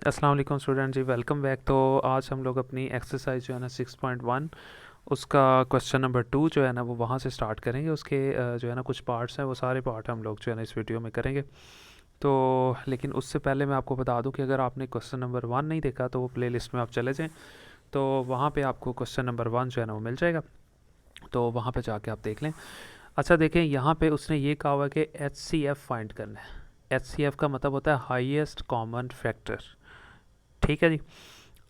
अस्सलाम वालेकुम स्टूडेंट जी, welcome back. तो आज हम लोग अपनी एक्सरसाइज जो है ना 6.1 उसका क्वेश्चन नंबर 2 जो है ना वो वहाँ से स्टार्ट करेंगे। उसके जो है ना कुछ पार्ट्स हैं, वो सारे पार्ट हम लोग जो है ना इस वीडियो में करेंगे। तो लेकिन उससे पहले मैं आपको बता दूं कि अगर आपने क्वेश्चन नंबर 1 नहीं देखा तो वो प्ले लिस्ट में आप चले जाएँ, तो वहाँ पर आपको क्वेश्चन नंबर 1 जो है ना वो मिल जाएगा, तो वहाँ पर जाके आप देख लें। अच्छा देखें, यहाँ पे उसने ये कहा हुआ है कि HCF फाइंड करना है। HCF का मतलब होता है हाईएस्ट कॉमन फैक्टर। ठीक है जी।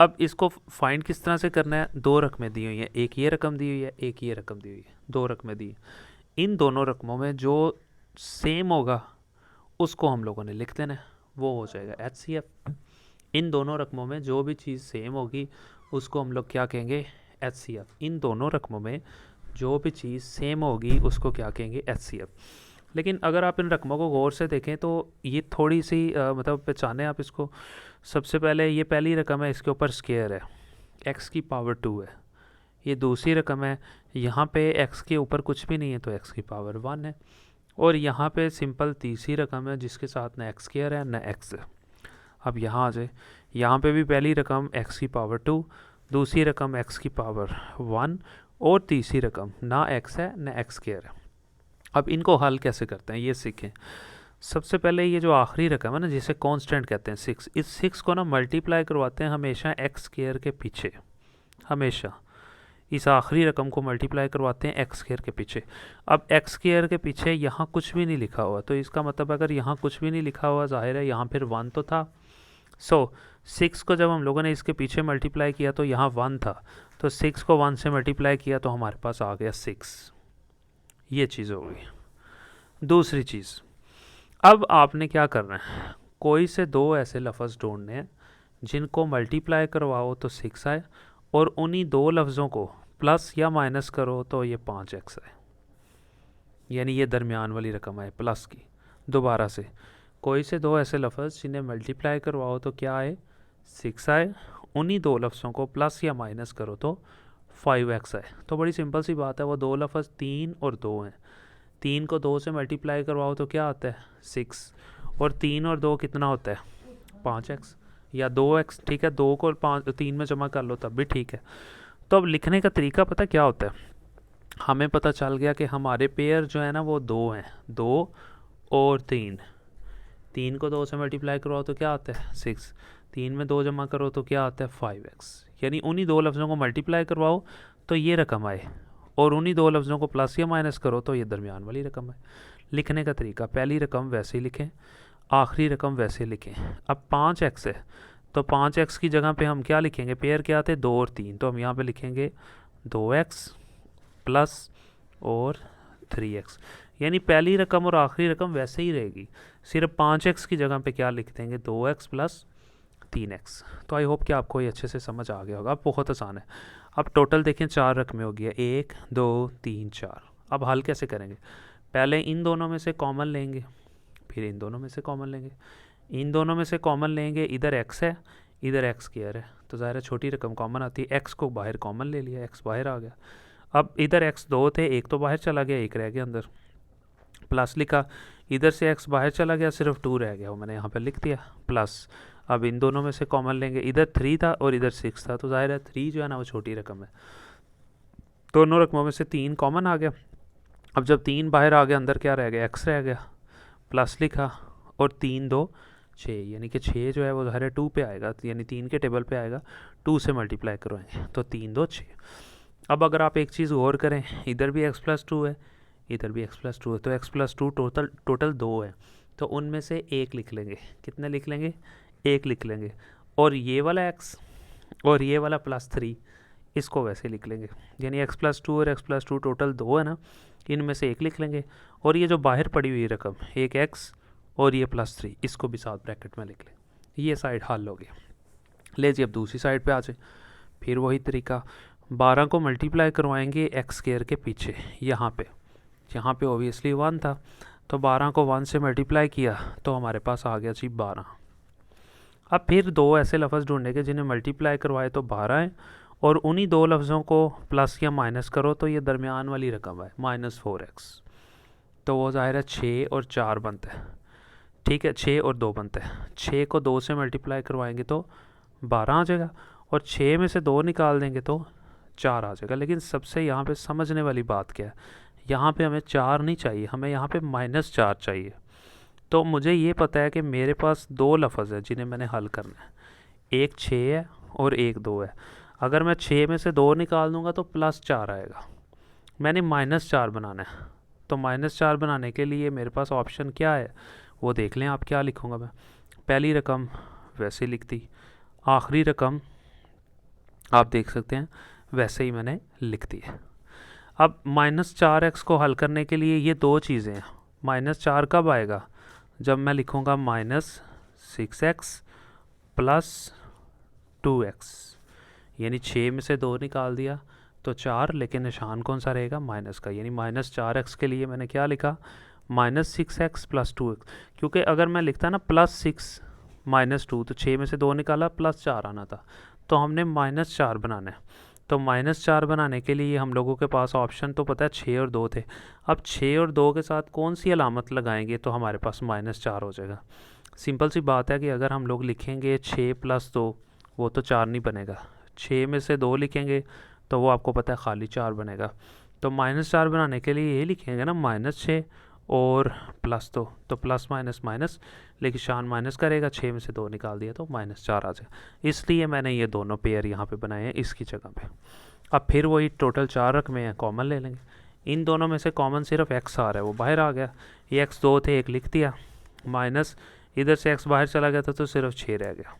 अब इसको फाइंड किस तरह से करना है, दो रकमें दी हुई हैं, एक ये रकम दी हुई है, एक ये रकम दी हुई है, दो रकमें दी। इन दोनों रकमों में जो सेम होगा उसको हम लोगों ने लिख देना है, वो हो जाएगा HCF। इन दोनों रकमों में जो भी चीज़ सेम होगी उसको हम लोग क्या कहेंगे, HCF। इन दोनों रकमों में जो भी चीज़ सेम होगी उसको क्या कहेंगे, HCF। लेकिन अगर आप इन रकमों को गौर से देखें तो ये थोड़ी सी मतलब पहचाने आप इसको। सबसे पहले ये पहली रकम है, इसके ऊपर स्केयर है, x की पावर 2 है। ये दूसरी रकम है, यहाँ पे x के ऊपर कुछ भी नहीं है तो x की पावर 1 है। और यहाँ पे सिंपल तीसरी रकम है जिसके साथ ना x स्केयर है ना x है। अब यहाँ आ जाए, यहाँ पे भी पहली रकम x की पावर 2, दूसरी रकम x की पावर 1 और तीसरी रकम ना x है ना x स्केयर है। अब इनको हल कैसे करते हैं ये सीखें। सबसे पहले ये जो आखिरी रकम है ना जिसे कांस्टेंट कहते हैं 6, इस 6 को ना मल्टीप्लाई करवाते हैं हमेशा x स्क्वायर के पीछे। हमेशा इस आखिरी रकम को मल्टीप्लाई करवाते हैं x स्क्वायर के पीछे। अब x स्क्वायर के पीछे यहाँ कुछ भी नहीं लिखा हुआ, तो इसका मतलब अगर यहाँ कुछ भी नहीं लिखा हुआ जाहिर है यहाँ फिर 1 तो था। सो 6 को जब हम लोगों ने इसके पीछे मल्टीप्लाई किया तो यहाँ 1 था, तो 6 को 1 से मल्टीप्लाई किया तो हमारे पास आ गया 6। ये चीज़ हो गई। दूसरी चीज़, अब आपने क्या करना है, कोई से दो ऐसे लफ्ज़ ढूंढने हैं जिनको मल्टीप्लाई करवाओ तो 6 आए, और उन्हीं दो लफ्ज़ों को प्लस या माइनस करो तो ये 5x आए, यानी ये दरमियान वाली रकम आए प्लस की। दोबारा से, कोई से दो ऐसे लफ्ज़ जिन्हें मल्टीप्लाई करवाओ तो क्या आए, 6 आए, उन्हीं दो लफ्ज़ों को प्लस या माइनस करो तो 5x आए। तो बड़ी सिंपल सी बात है, वो दो लफ्ज़ 3 और 2 हैं। 3 को 2 से मल्टीप्लाई करवाओ तो क्या आता है 6, और 3 और 2 कितना होता है 5x या 2x। ठीक है, 2 को 3 में जमा कर लो तब भी ठीक है। तो अब लिखने का तरीका पता क्या होता है, हमें पता चल गया कि हमारे पेयर जो है ना वो दो हैं, 2 और 3। 3 को 2 से मल्टीप्लाई करवाओ तो क्या आता है 6, 3 में 2 जमा करो तो क्या आता है 5x। यानी उन्हीं दो लफ्ज़ों को मल्टीप्लाई करवाओ तो ये रकम आए, और उन्हीं दो लफ्ज़ों को प्लस या माइनस करो तो ये दरमियान वाली रकम है। लिखने का तरीका, पहली रकम वैसे ही लिखें, आखिरी रकम वैसे लिखें। अब 5x है तो 5x की जगह पे हम क्या लिखेंगे, पेयर क्या थे 2 और 3, तो हम यहाँ पे लिखेंगे 2x प्लस और 3x। यानी पहली रकम और आखिरी रकम वैसे ही रहेगी, सिर्फ 5x की जगह पे क्या लिख देंगे 2x प्लस 3x। तो आई होप कि आपको ये अच्छे से समझ आ गया होगा। अब बहुत आसान है। अब टोटल देखें 4 रकमें हो गया, 1 2 3 4। अब हल कैसे करेंगे, पहले इन दोनों में से कॉमन लेंगे, फिर इन दोनों में से कॉमन लेंगे। इन दोनों में से कॉमन लेंगे, इधर x है इधर x स्क्वायर है, तो ज़ाहिर है छोटी रकम कॉमन आती है, x को बाहर कॉमन ले लिया, x बाहर आ गया। अब इधर x 2 थे, एक तो बाहर चला गया, एक रह गया अंदर, प्लस लिखा। इधर से x बाहर चला गया, सिर्फ 2 रह गया, वो मैंने यहाँ पर लिख दिया प्लस। अब इन दोनों में से कॉमन लेंगे, इधर 3 था और इधर 6 था, तो ज़ाहिर है 3 जो है ना वो छोटी रकम है। दोनों रकमों में से 3 कॉमन आ गया। अब जब 3 बाहर आ गया, अंदर क्या रह गया x रह गया, प्लस लिखा, और 3 2 6, यानी कि 6 जो है वो ज़ाहिर है 2 पे आएगा, यानी 3 के टेबल पे आएगा, 2 से मल्टीप्लाई करवाएंगे तो 3 2 6। अब अगर आप एक चीज़ गौर करें, इधर भी x प्लस 2 है, इधर भी x प्लस 2 है, तो x प्लस 2 टोटल 2 है, तो उनमें से एक लिख लेंगे। कितने लिख लेंगे, एक लिख लेंगे। और ये वाला x और ये वाला प्लस 3 इसको वैसे लिख लेंगे, यानी x प्लस 2 और x प्लस 2 टोटल 2 है ना, इनमें से एक लिख लेंगे। और ये जो बाहर पड़ी हुई रकम एक x और ये प्लस 3, इसको भी साथ ब्रैकेट में लिख लें। ये साइड हल हो गया। ले जी अब दूसरी साइड पे आ जाए, फिर वही तरीका, 12 को मल्टीप्लाई करवाएंगे x स्क्वायर के पीछे। यहाँ पे ओबियसली 1 था, तो 12 को 1 से मल्टीप्लाई किया तो हमारे पास आ गया जी 12। अब फिर दो ऐसे लफ्ज़ ढूंढेंगे जिन्हें मल्टीप्लाई करवाए तो 12 है, और उन्हीं दो लफ्ज़ों को प्लस या माइनस करो तो ये दरमियान वाली रकम है -4x। तो वो ज़ाहिर है 6 और 4 बनता है। ठीक है, 6 और 2 बनते हैं, 6 को 2 से मल्टीप्लाई करवाएंगे तो 12 आ जाएगा, और 6 में से 2 निकाल देंगे तो 4 आ जाएगा। लेकिन सबसे यहाँ पे समझने वाली बात क्या है, यहाँ पे हमें 4 नहीं चाहिए, हमें यहाँ पे -4 चाहिए। तो मुझे ये पता है कि मेरे पास 2 लफ्ज़ है जिन्हें मैंने हल करना है, एक 6 है और एक 2 है। अगर मैं 6 में से 2 निकाल दूंगा तो +4 आएगा। मैंने -4 बनाना है, तो -4 बनाने के लिए मेरे पास ऑप्शन क्या है वो देख लें आप। क्या लिखूँगा मैं, पहली रकम वैसे लिख दी, आखिरी रकम आप देख सकते हैं वैसे ही मैंने लिख दी है। अब -4x को हल करने के लिए ये 2 चीज़ें हैं। -4 कब आएगा, जब मैं लिखूँगा -6x + 2x, यानी 6 में से 2 निकाल दिया तो 4, लेकिन निशान कौन सा रहेगा, माइनस का। यानी -4x के लिए मैंने क्या लिखा, -6x + 2x। क्योंकि अगर मैं लिखता ना +6 - 2, तो 6 में से 2 निकाला +4 आना था, तो हमने -4 बनाना है। तो -4 बनाने के लिए हम लोगों के पास ऑप्शन तो पता है 6 और 2 थे। अब 6 और 2 के साथ कौन सी अलामत लगाएंगे तो हमारे पास -4 हो जाएगा। सिंपल सी बात है कि अगर हम लोग लिखेंगे 6 + 2, वो तो 4 नहीं बनेगा। 6 में से 2 लिखेंगे तो वो आपको पता है खाली 4 बनेगा। तो -4 बनाने के लिए ये लिखेंगे ना -6 और +2, तो प्लस माइनस माइनस, लेकिन शान माइनस करेगा, 6 में से 2 निकाल दिया तो -4 आ जाएगा। इसलिए मैंने ये दोनों पेयर यहाँ पे बनाए हैं इसकी जगह पे। अब फिर वही टोटल 4 रकमें हैं, कॉमन ले लेंगे। इन दोनों में से कॉमन सिर्फ x आ रहा है, वो बाहर आ गया। ये x 2 थे, एक लिख दिया, माइनस इधर से x बाहर चला गया था तो सिर्फ 6 रह गया,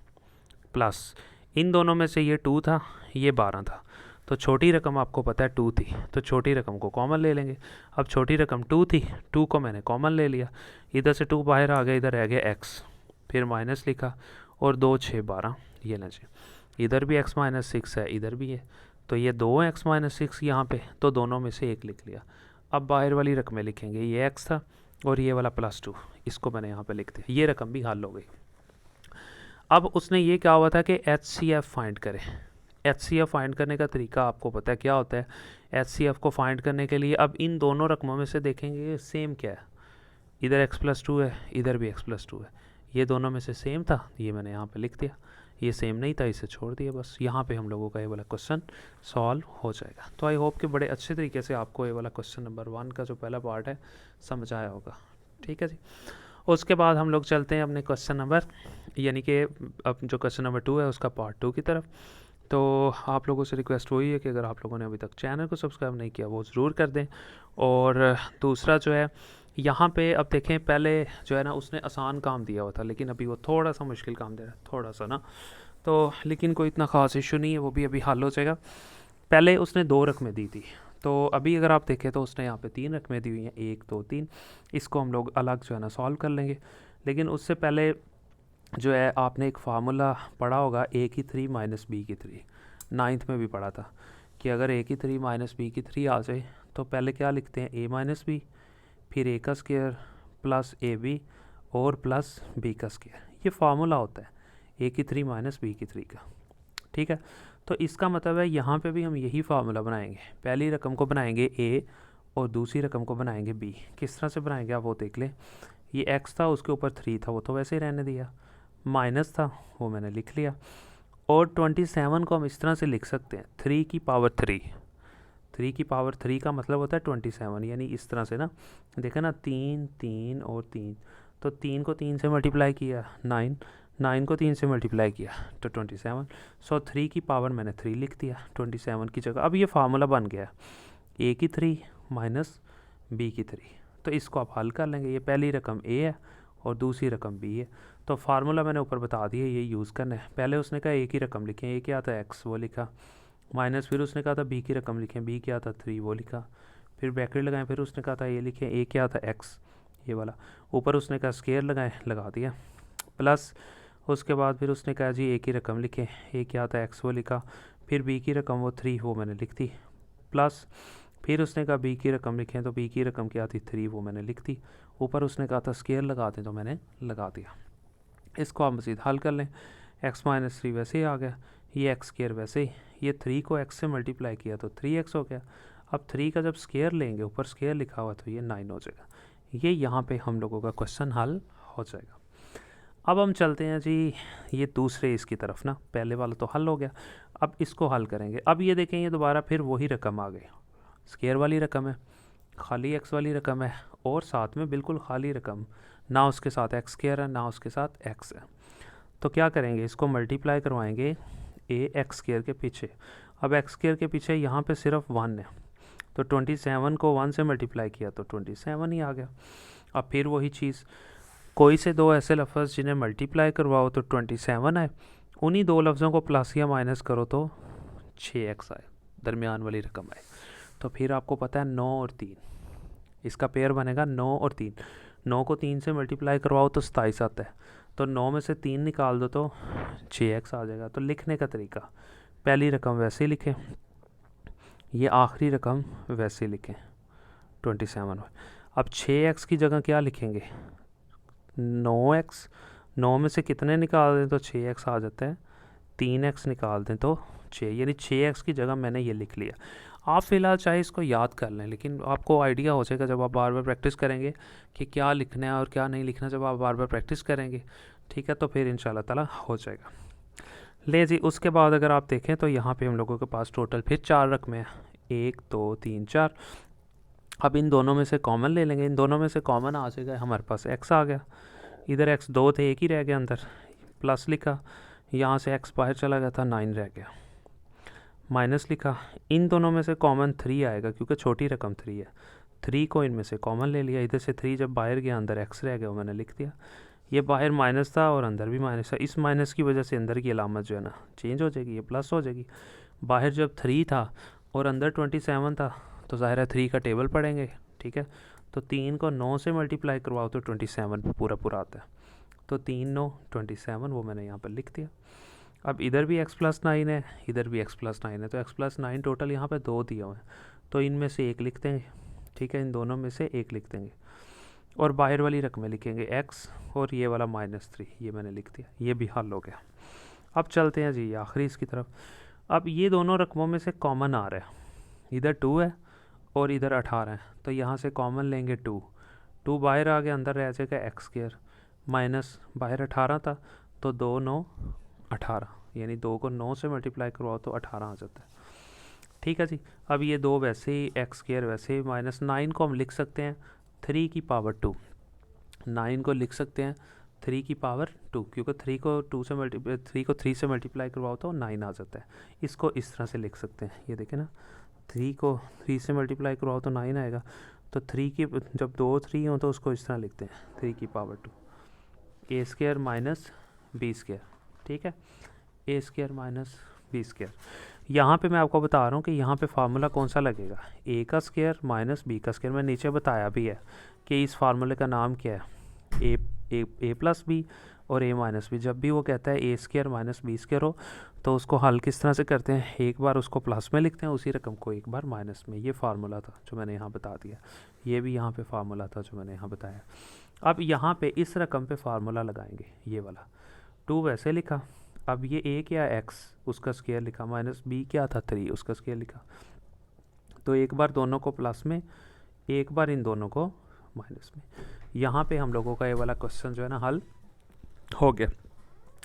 प्लस इन दोनों में से ये 2 था, ये 12 था। तो छोटी रकम आपको पता है 2 थी, तो छोटी रकम को कॉमन ले लेंगे। अब छोटी रकम 2 थी, 2 को मैंने कॉमन ले लिया, इधर से 2 बाहर आ गया, इधर रह गया x, फिर माइनस लिखा, और 2 6 12, ये ना जी, इधर भी x - 6 है, इधर भी है, तो ये 2 x - 6 यहाँ पे, तो दोनों में से एक लिख लिया। अब बाहर वाली रकमें लिखेंगे, ये x था और ये वाला +2, इसको मैंने यहाँ पे लिख दिया, ये रकम भी हल हो गई। अब उसने ये कहा हुआ था कि HCF फाइंड करें। HCF फाइंड करने का तरीका आपको पता है क्या होता है। HCF को फाइंड करने के लिए अब इन दोनों रकमों में से देखेंगे सेम क्या है, इधर x + 2 है, इधर भी x + 2 है, ये दोनों में से सेम था, ये मैंने यहाँ पे लिख दिया। ये सेम नहीं था, इसे छोड़ दिया, बस यहाँ पे हम लोगों का ये वाला क्वेश्चन सॉल्व हो जाएगा। तो आई होप कि बड़े अच्छे तरीके से आपको ये वाला क्वेश्चन नंबर 1 का जो पहला पार्ट है समझ आया होगा। ठीक है जी, उसके बाद हम लोग चलते हैं अपने क्वेश्चन नंबर, यानी कि अब जो क्वेश्चन नंबर 2 है उसका पार्ट 2 की तरफ। तो आप लोगों से रिक्वेस्ट वही है कि अगर आप लोगों ने अभी तक चैनल को सब्सक्राइब नहीं किया वो ज़रूर कर दें। और दूसरा जो है यहाँ पे अब देखें, पहले जो है ना उसने आसान काम दिया हुआ था, लेकिन अभी वो थोड़ा सा मुश्किल काम दे रहा है, थोड़ा सा ना, तो लेकिन कोई इतना ख़ास इशू नहीं है, वो भी अभी हल हो जाएगा। पहले उसने 2 रकमें दी थी, तो अभी अगर आप देखें तो उसने यहाँ पे 3 रकमें दी हुई हैं, 1 2 3। इसको हम लोग अलग जो है ना सॉल्व कर लेंगे। लेकिन उससे पहले जो है आपने एक फार्मूला पढ़ा होगा, a की 3 - b की 3, 9th में भी पढ़ा था कि अगर a की 3 - b की 3 आ जाए तो पहले क्या लिखते हैं, a - b, फिर a का स्क्वायर प्लस ab और प्लस b का स्क्वायर। ये फार्मूला होता है a की 3 - b की 3 का। ठीक है, तो इसका मतलब है यहाँ पे भी हम यही फार्मूला बनाएंगे। पहली रकम को बनाएंगे a और दूसरी रकम को बनाएंगे b। किस तरह से बनाएंगे आप वो देख लें। ये x था, उसके ऊपर 3 था, वो तो वैसे ही रहने दिया, माइनस था वो मैंने लिख लिया, और 27 को हम इस तरह से लिख सकते हैं 3 की पावर 3। 3 की पावर 3 का मतलब होता है 27, यानी इस तरह से ना, देखा ना, 3 3 और 3, तो 3 को 3 से मल्टीप्लाई किया 9, 9 को 3 से मल्टीप्लाई किया तो 27। सो 3 की पावर मैंने 3 लिख दिया 27 की जगह। अब ये फार्मूला बन गया a की 3 माइनस b की 3। तो इसको आप हल कर लेंगे। ये पहली रकम a है और दूसरी रकम b है, तो फार्मूला मैंने ऊपर बता दिया, ये यूज़ करना है। पहले उसने कहा a की रकम लिखें, a क्या था x, वो लिखा, माइनस फिर उसने कहा था b की रकम लिखें, b क्या था 3, वो लिखा, फिर ब्रैकेट लगाएं, फिर उसने कहा था ये लिखें, a क्या था x, ये वाला, ऊपर उसने कहा स्क्वायर लगाएं, लगा दिया, प्लस उसके बाद फिर उसने कहा जी a की रकम लिखें, a क्या था x, वो लिखा, फिर b की रकम वो 3, वो मैंने लिख दी, प्लस फिर उसने कहा b की रकम लिखें, तो b की रकम क्या थी 3, वो मैंने लिख दी, ऊपर उसने कहा था स्क्वायर लगा दें, तो मैंने लगा दिया। इसको आप मज़ीद हल कर लें, x - 3 वैसे ही आ गया, ये x स्क्वायर वैसे ही, ये 3 को x से मल्टीप्लाई किया तो 3x हो गया। अब 3 का जब स्क्वायर लेंगे, ऊपर स्क्वायर लिखा हुआ, तो ये 9 हो जाएगा। ये यहाँ पे हम लोगों का क्वेश्चन हल हो जाएगा। अब हम चलते हैं जी ये दूसरे इसकी तरफ ना, पहले वाला तो हल हो गया, अब इसको हल करेंगे। अब ये देखें ये दोबारा फिर वही रकम आ गई, स्क्वायर वाली रकम है, खाली एक्स वाली रकम है, और साथ में बिल्कुल खाली रकम, ना उसके साथ एक्स स्क्वायर है ना उसके साथ एक्स है। तो क्या करेंगे, इसको मल्टीप्लाई करवाएंगे ए एक्स स्क्वायर के पीछे। अब एक्स स्क्वायर के पीछे यहाँ पे सिर्फ 1 है, तो 27 को 1 से मल्टीप्लाई किया तो 27 ही आ गया। अब फिर वही चीज़, कोई से दो ऐसे लफ्ज़ जिन्हें मल्टीप्लाई करवाओ तो 27 आए, उन्हीं दो लफ्ज़ों को प्लस या माइनस करो तो 6x आए, दरमियान वाली रकम आए। तो फिर आपको पता है 9 और 3, इसका पेयर बनेगा 9 और 3। 9 को 3 से मल्टीप्लाई करवाओ तो 27 आता है, तो 9 में से 3 निकाल दो तो 6x आ जाएगा। तो लिखने का तरीका, पहली रकम वैसे ही लिखें, ये आखिरी रकम वैसे लिखें 27। अब 6x की जगह क्या लिखेंगे, 9x, 9 में से कितने निकाल दें तो 6x आ जाता है, 3x निकाल दें तो 6, यानी 6x की जगह मैंने ये लिख लिया। आप फ़िलहाल चाहे इसको याद कर लें, लेकिन आपको आइडिया हो जाएगा जब आप बार बार प्रैक्टिस करेंगे कि क्या लिखना है और क्या नहीं लिखना, जब आप बार बार प्रैक्टिस करेंगे, ठीक है, तो फिर इंशाल्लाह ताला हो जाएगा। ले जी, उसके बाद अगर आप देखें तो यहाँ पे हम लोगों के पास टोटल फिर 4 रकमें हैं, 1 2 3 4। अब इन दोनों में से कॉमन ले लेंगे, इन दोनों में से कॉमन आ जाएगा, हमारे पास x आ गया, इधर x 2 थे, एक ही रह गया अंदर, प्लस लिखा, यहाँ से x बाहर चला गया था, 9 रह गया, माइनस लिखा, इन दोनों में से कॉमन 3 आएगा क्योंकि छोटी रकम 3 है, 3 को इनमें से कॉमन ले लिया, इधर से 3 जब बाहर गया अंदर x रह गया, वो मैंने लिख दिया। ये बाहर माइनस था और अंदर भी माइनस था, इस माइनस की वजह से अंदर की अलामत जो है ना चेंज हो जाएगी, ये प्लस हो जाएगी। बाहर जब 3 था और अंदर 27 था तो ज़ाहिर है 3 का टेबल पढ़ेंगे, ठीक है, तो 3 को 9 से मल्टीप्लाई करवाओ तो 27 पूरा पूरा आता है, तो 3 9 27, वो मैंने यहाँ पर लिख दिया। अब इधर भी x प्लस 9 है, इधर भी x प्लस 9 है, तो x प्लस 9 टोटल यहाँ पे 2 दिए हुए हैं, तो इनमें से एक लिख देंगे, ठीक है, इन दोनों में से एक लिख देंगे, और बाहर वाली रकमें लिखेंगे x और ये वाला -3, ये मैंने लिख दिया, ये भी हल हो गया। अब चलते हैं जी आखिरी इसकी तरफ। अब ये दोनों रकमों में से कॉमन आ रहा है, इधर 2 है और इधर 18 है, तो यहाँ से कॉमन लेंगे 2, 2 बाहर आ गया, अंदर रह जाएगा एक्स स्क्वायर, माइनस बाहर 18 था तो 2 9 18, यानी 2 को 9 से मल्टीप्लाई करवाओ तो 18 आ जाता है, ठीक है जी। अब ये 2 वैसे ही एक्स स्क्वायर वैसे ही, -9 को हम लिख सकते हैं 3 की पावर 2, 9 को लिख सकते हैं 3 की पावर 2, क्योंकि 3 को 3 से मल्टीप्लाई करवाओ तो 9 आ जाता है। इसको इस तरह से लिख सकते हैं, ये देखें ना, 3 को 3 से मल्टीप्लाई करवाओ तो 9 आएगा, तो 3 की जब 2 3 हो तो उसको इस तरह लिखते हैं 3 की पावर 2, ए स्क्वायर माइनस बी स्क्वायर, ठीक है, ए स्क्वायर माइनस बी स्क्वायर। यहाँ पे मैं आपको बता रहा हूँ कि यहाँ पे फार्मूला कौन सा लगेगा, ए का स्क्वायर माइनस बी का स्क्वायर। मैं नीचे बताया भी है कि इस फार्मूले का नाम क्या है, ए प्लस बी और ए माइनस बी। जब भी वो कहता है ए स्क्वायर माइनस बी स्क्वायर हो तो उसको हल किस तरह से करते हैं, एक बार उसको प्लस में लिखते हैं उसी रकम को, एक बार माइनस में। ये फार्मूला था जो मैंने यहाँ बता दिया, ये भी यहाँ पे फार्मूला था जो मैंने यहाँ बताया। अब यहाँ पे इस रकम पे फार्मूला लगाएंगे, ये वाला 2 वैसे लिखा, अब ये ए क्या x उसका स्क्वायर लिखा, माइनस बी क्या था 3 उसका स्क्वायर लिखा, तो एक बार दोनों को प्लस में, एक बार इन दोनों को माइनस में। यहाँ पे हम लोगों का ये वाला क्वेश्चन जो है ना हल हो गया।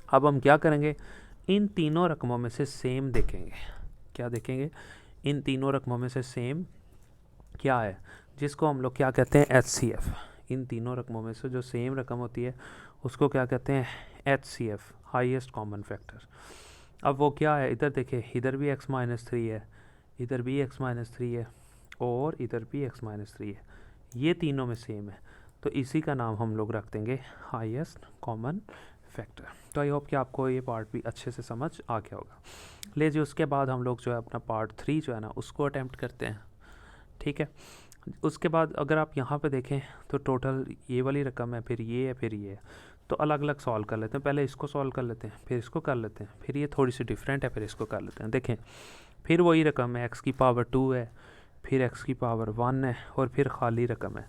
अब हम क्या करेंगे, इन तीनों रकमों में से सेम देखेंगे, क्या देखेंगे, इन तीनों रकमों में से सेम क्या है, जिसको हम लोग क्या कहते हैं HCF। इन तीनों रकमों में से जो सेम रकम होती है उसको क्या कहते हैं HCF, हाईएस्ट कॉमन फैक्टर। अब वो क्या है, इधर देखिए, इधर भी x-3 है, इधर भी x-3 है और इधर भी x-3 है, ये तीनों में सेम है, तो इसी का नाम हम लोग रख देंगे हाईएस्ट कॉमन फैक्टर। तो आई होप कि आपको ये पार्ट भी अच्छे से समझ आ गया होगा। ले जी, उसके बाद हम लोग जो है अपना पार्ट 3 जो है ना उसको अटैम्प्ट करते हैं, ठीक है। उसके बाद अगर आप यहाँ पे देखें तो टोटल ये वाली रकम है, फिर ये है, फिर ये है, तो अलग अलग सॉल्व कर लेते हैं। पहले इसको सॉल्व कर लेते हैं, फिर इसको कर लेते हैं, फिर ये थोड़ी सी डिफरेंट है, फिर इसको कर लेते हैं। देखें, फिर वही रकम है, x की पावर 2 है, फिर x की पावर 1 है और फिर खाली रकम है।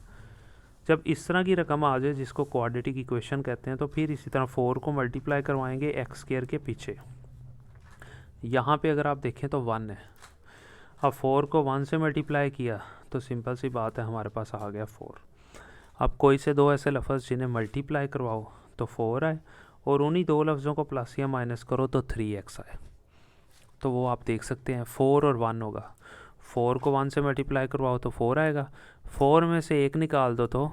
जब इस तरह की रकम आ जाए जिसको क्वाड्रेटिक इक्वेशन कहते हैं, तो फिर इसी तरह 4 को मल्टीप्लाई करवाएंगे एक्स स्क्वायर के पीछे। यहाँ पे अगर आप देखें तो 1 है, अब 4 को 1 से मल्टीप्लाई किया तो सिंपल सी बात है हमारे पास आ गया 4। अब कोई से दो ऐसे लफ्ज़ जिन्हें मल्टीप्लाई करवाओ तो 4 आए, और उन्हीं दो लफ्ज़ों को प्लस या माइनस करो तो 3x आए। तो वो आप देख सकते हैं 4 और 1 होगा। 4 को 1 से मल्टीप्लाई करवाओ तो 4 आएगा, 4 में से 1 निकाल दो तो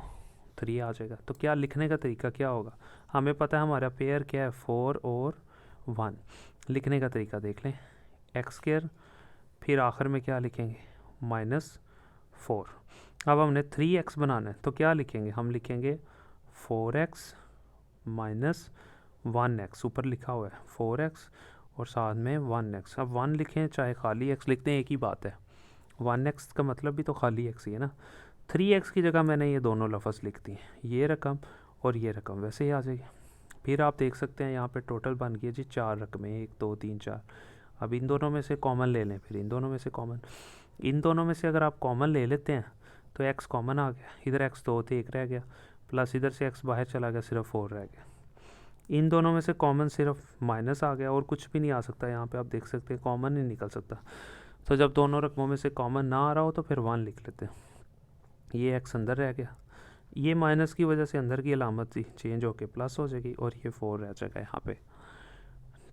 3 आ जाएगा। तो क्या लिखने का तरीका क्या होगा, हमें पता है हमारा पेयर क्या है 4 और 1। लिखने का तरीका देख लें, x², फिर आखिर में क्या लिखेंगे -4। अब हमने 3x बनाना है तो क्या लिखेंगे, हम लिखेंगे 4x माइनस 1x, ऊपर लिखा हुआ है 4x और साथ में 1x। अब 1 लिखें चाहे खाली x लिखते हैं एक ही बात है, 1x का मतलब भी तो खाली x ही है ना। 3x की जगह मैंने ये दोनों लफ्ज़ लिख दिए, ये रकम और ये रकम वैसे ही आ जाएगी। फिर आप देख सकते हैं यहाँ पे टोटल बन गया जी 4 रकमें, 1 2 3 4। अब इन दोनों में से कॉमन ले लें, फिर इन दोनों में से कॉमन, इन दोनों में से अगर आप कॉमन ले लेते हैं तो x कॉमन आ गया, इधर x 2 थे 1 रह गया, प्लस इधर से x बाहर चला गया, सिर्फ 4 रह गया। इन दोनों में से कॉमन सिर्फ माइनस आ गया और कुछ भी नहीं आ सकता, यहाँ पे आप देख सकते हैं कॉमन नहीं निकल सकता। तो जब दोनों रकमों में से कॉमन ना आ रहा हो तो फिर 1 लिख लेते हैं, ये x अंदर रह गया, ये माइनस की वजह से अंदर की अलामत थी चेंज होके प्लस हो जाएगी और ये 4 रह जाएगा यहाँ पे।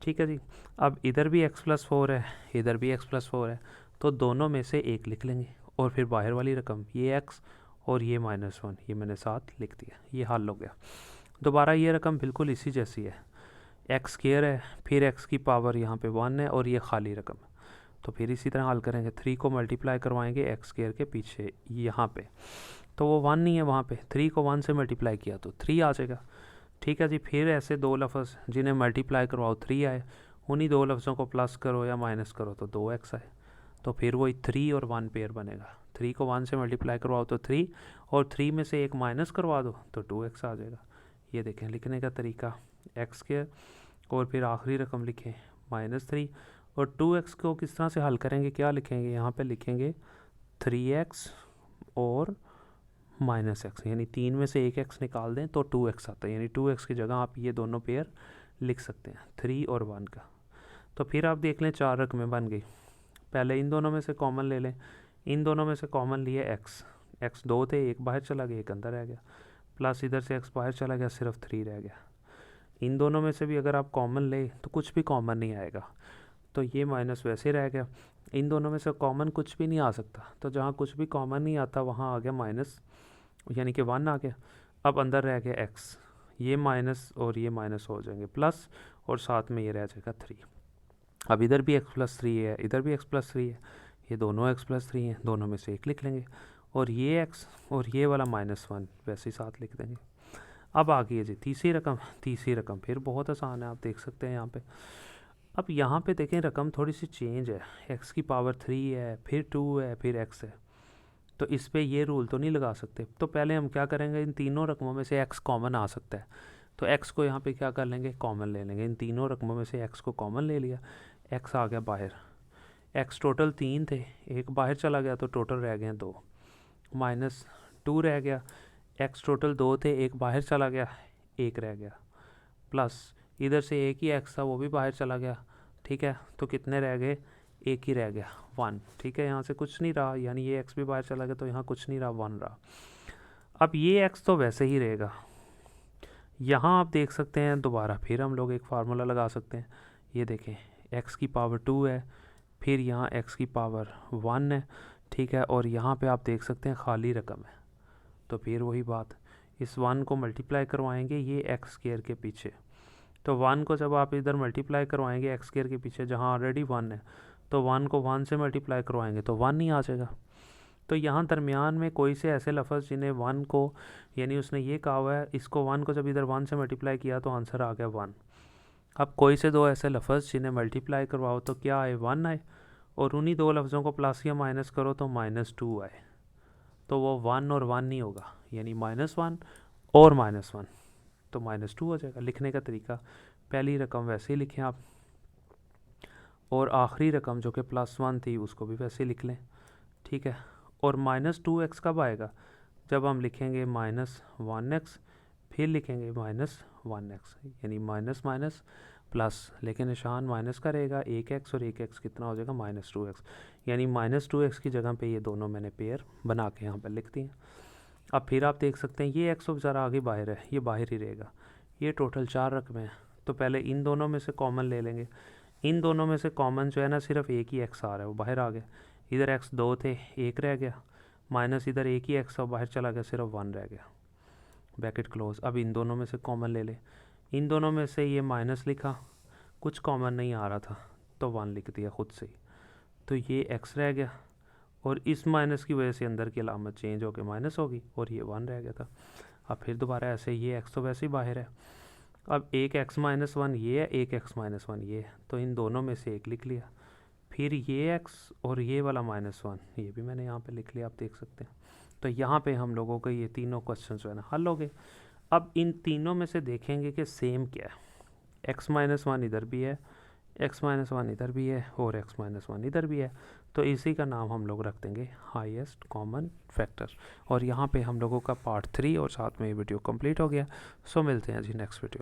ठीक है जी। अब इधर भी x+4 है, इधर भी x+4 है, तो दोनों में से एक लिख लेंगे और फिर बाहर वाली रकम ये x और ये -1, ये मैंने साथ लिख दिया, ये हल हो गया। दोबारा ये रकम बिल्कुल इसी जैसी है, x² है, फिर x की पावर यहाँ पे 1 है और ये खाली रकम है, तो फिर इसी तरह हल करेंगे। 3 को मल्टीप्लाई करवाएंगे x² के पीछे यहाँ पे, तो वो 1 नहीं है वहाँ पे, 3 को 1 से मल्टीप्लाई किया तो 3 आ जाएगा। ठीक है जी। फिर ऐसे दो लफ्ज़ जिन्हें मल्टीप्लाई करवाओ 3 आए, उन्हीं दो लफ्ज़ों को प्लस करो या माइनस करो तो 2x आए, तो फिर वही 3 और 1 पेयर बनेगा। 3 को 1 से मल्टीप्लाई करवाओ तो 3, और 3 में से एक माइनस करवा दो तो 2x आ जाएगा। ये देखें लिखने का तरीका, x² और फिर आखिरी रकम लिखें -3, और 2x को किस तरह से हल करेंगे, क्या लिखेंगे, यहाँ पे लिखेंगे 3x और -x, यानी 3 में से एक x निकाल दें तो 2x आता है, यानी 2x की जगह आप ये दोनों पेयर लिख सकते हैं 3 और 1 का। तो फिर आप देख लें 4 रकमें बन गई। पहले इन दोनों में से कॉमन ले लें, इन दोनों में से कॉमन लिए x 2 थे, एक बाहर चला गया, एक अंदर रह गया, प्लस इधर से x बाहर चला गया, सिर्फ 3 रह गया। इन दोनों में से भी अगर आप कॉमन ले तो कुछ भी कॉमन नहीं आएगा, तो ये माइनस वैसे रह गया। इन दोनों में से कॉमन कुछ भी नहीं आ सकता, तो जहाँ कुछ भी कॉमन नहीं आता वहाँ आ गया माइनस, यानी कि 1 आ गया। अब अंदर रह गया x, ये माइनस और ये माइनस हो जाएंगे प्लस, और साथ में ये रह जाएगा 3। अब इधर भी x+3 है, इधर भी x+3 है, ये दोनों x+3 हैं, दोनों में से एक लिख लेंगे, और ये x और ये वाला -1 वैसे ही साथ लिख देंगे। अब आ गई है जी तीसरी रकम। तीसरी रकम फिर बहुत आसान है, आप देख सकते हैं यहाँ पे। अब यहाँ पे देखें रकम थोड़ी सी चेंज है, x की पावर 3 है, फिर 2 है, फिर x है, तो इस पे ये रूल तो नहीं लगा सकते। तो पहले हम क्या करेंगे, इन तीनों रकमों में से x कॉमन आ सकता है, तो x को यहाँ पे क्या कर लेंगे, कॉमन ले लेंगे। इन तीनों रकमों में से x को कॉमन ले लिया, x आ गया बाहर, x टोटल 3 थे, एक बाहर चला गया तो टोटल रह गए 2, -2 रह गया, x टोटल 2 थे, एक बाहर चला गया, एक रह गया, प्लस इधर से एक ही x था वो भी बाहर चला गया। ठीक है, तो कितने रह गए, एक ही रह गया 1। ठीक है, यहाँ से कुछ नहीं रहा, यानी ये x भी बाहर चला गया तो यहाँ कुछ नहीं रहा, 1 रहा। अब ये x तो वैसे ही रहेगा। यहाँ आप देख सकते हैं दोबारा फिर हम लोग एक फार्मूला लगा सकते हैं, ये देखें x की पावर 2 है, फिर यहाँ x की पावर 1 है। ठीक है, और यहाँ पे आप देख सकते हैं खाली रकम है, तो फिर वही बात, इस 1 को मल्टीप्लाई करवाएंगे ये x² के पीछे, तो 1 को जब आप इधर मल्टीप्लाई करवाएंगे x² के पीछे जहाँ ऑलरेडी 1 है, तो 1 को 1 से मल्टीप्लाई करवाएंगे तो 1 ही आ जाएगा। तो यहाँ दरमियान में कोई से ऐसे लफ्ज़ जिन्हें 1 को, यानी उसने ये कहा हुआ है इसको 1 को जब इधर 1 से मल्टीप्लाई किया तो आंसर आ गया 1। अब कोई से दो ऐसे लफ्ज़ जिन्हें मल्टीप्लाई करवाओ तो क्या आए, 1 आए, और उन्हीं दो लफ्ज़ों को प्लस या माइनस करो तो -2 आए, तो वो 1 और 1 नहीं होगा, यानी -1 और -1, तो -2 हो जाएगा। लिखने का तरीका, पहली रकम वैसे ही लिखें आप, और आखिरी रकम जो कि +1 थी उसको भी वैसे लिख लें। ठीक है, और -2x कब आएगा, जब हम लिखेंगे -1x, फिर लिखेंगे -1x, यानी माइनस माइनस प्लस, लेकिन निशान माइनस का रहेगा, 1x और 1x कितना हो जाएगा -2x, यानी -2x की जगह पे ये दोनों मैंने पेयर बना के यहाँ पर लिख दिए। अब फिर आप देख सकते हैं ये x तो बेचारा आगे बाहर है, ये बाहर ही रहेगा, ये टोटल 4 रकमें हैं। तो पहले इन दोनों में से कॉमन ले लेंगे। इन दोनों में से कॉमन जो है ना सिर्फ एक ही एक्स आ रहा है, वो बाहर आ गया। इधर एक्स 2 थे, एक रह गया, माइनस इधर एक ही एक्स और बाहर चला गया, सिर्फ 1 रह गया, ब्रैकेट क्लोज। अब इन दोनों में से कॉमन ले ले। इन दोनों में से ये माइनस लिखा, कुछ कॉमन नहीं आ रहा था तो 1 लिख दिया खुद से ही। तो ये एक्स रह गया और इस माइनस की वजह से अंदर की अलामत चेंज होकर माइनस होगी और ये 1 रह गया था। अब फिर दोबारा ऐसे, ये एक्स तो वैसे ही बाहर है। अब एक एक्स माइनस 1 ये है, एक एक्स माइनस 1 ये है, तो इन दोनों में से एक लिख लिया। फिर ये एक्स और ये वाला -1 ये भी मैंने यहाँ पे लिख लिया, आप देख सकते हैं। तो यहाँ पे हम लोगों को ये तीनों क्वेश्चन जो है ना हल हो गए। अब इन तीनों में से देखेंगे कि सेम क्या है। x-1 इधर भी है, x-1 इधर भी है और x-1 इधर भी है। तो इसी का नाम हम लोग रख देंगे हाईएस्ट कॉमन फैक्टर। और यहाँ पे हम लोगों का पार्ट 3 और साथ में ये वीडियो कंप्लीट हो गया। सो मिलते हैं जी नेक्स्ट वीडियो।